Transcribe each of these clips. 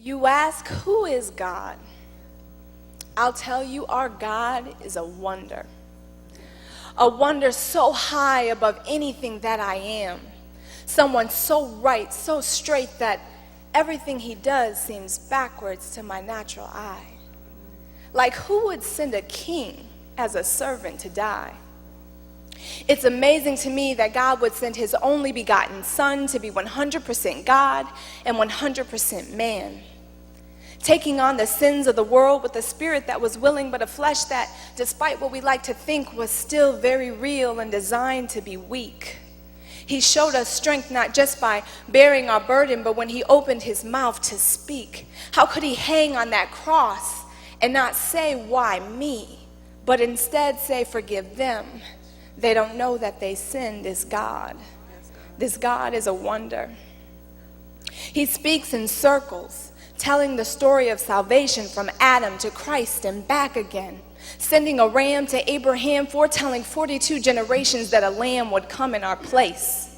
You ask, who is God? I'll tell you, our God is a wonder. A wonder so high above anything that I am. Someone so right, so straight that everything he does seems backwards to my natural eye. Like, who would send a king as a servant to die? It's amazing to me that God would send his only begotten Son to be 100% God and 100% man, taking on the sins of the world with a spirit that was willing, but a flesh that, despite what we like to think, was still very real and designed to be weak. He showed us strength not just by bearing our burden, but when he opened his mouth to speak. How could he hang on that cross and not say, why me, but instead say, forgive them? They don't know that they sinned. This God. This God is a wonder. He speaks in circles, telling the story of salvation from Adam to Christ and back again, sending a ram to Abraham, foretelling 42 generations that a lamb would come in our place.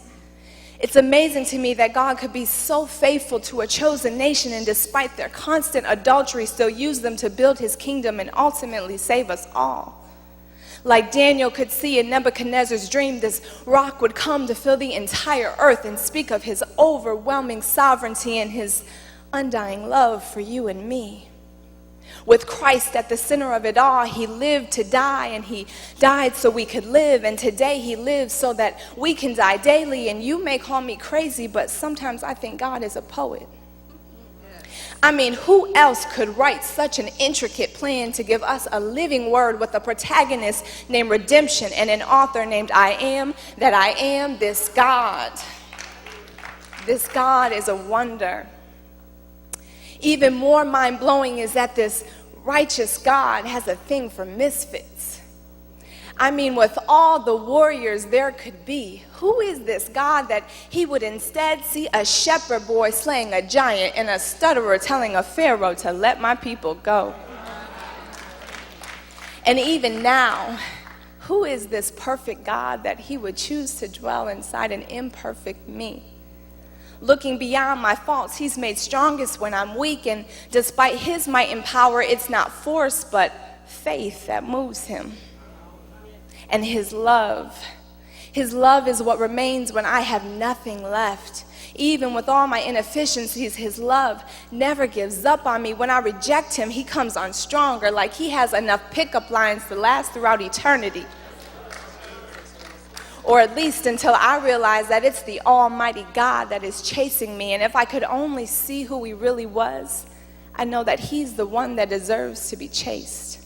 It's amazing to me that God could be so faithful to a chosen nation and despite their constant adultery still use them to build his kingdom and ultimately save us all. Like Daniel could see in Nebuchadnezzar's dream, this rock would come to fill the entire earth and speak of his overwhelming sovereignty and his undying love for you and me. With Christ at the center of it all, he lived to die, and he died so we could live, and today he lives so that we can die daily. And you may call me crazy, but sometimes I think God is a poet. I mean, who else could write such an intricate plan to give us a living word with a protagonist named Redemption and an author named I Am that I Am? This God. This God is a wonder. Even more mind-blowing is that this righteous God has a thing for misfits. I mean, with all the warriors there could be, who is this God that he would instead see a shepherd boy slaying a giant and a stutterer telling a pharaoh to let my people go? And even now, who is this perfect God that he would choose to dwell inside an imperfect me? Looking beyond my faults, he's made strongest when I'm weak, and despite his might and power, it's not force but faith that moves him. And his love is what remains when I have nothing left. Even with all my inefficiencies, his love never gives up on me. When I reject him, he comes on stronger, like he has enough pickup lines to last throughout eternity. Or at least until I realize that it's the Almighty God that is chasing me. And if I could only see who he really was, I know that he's the one that deserves to be chased.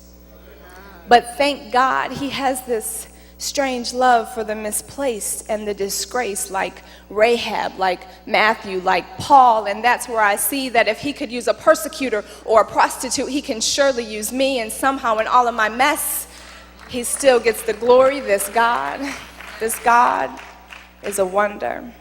But thank God he has this strange love for the misplaced and the disgraced, like Rahab, like Matthew, like Paul. And that's where I see that if he could use a persecutor or a prostitute, he can surely use me. And somehow in all of my mess, he still gets the glory. This God is a wonder.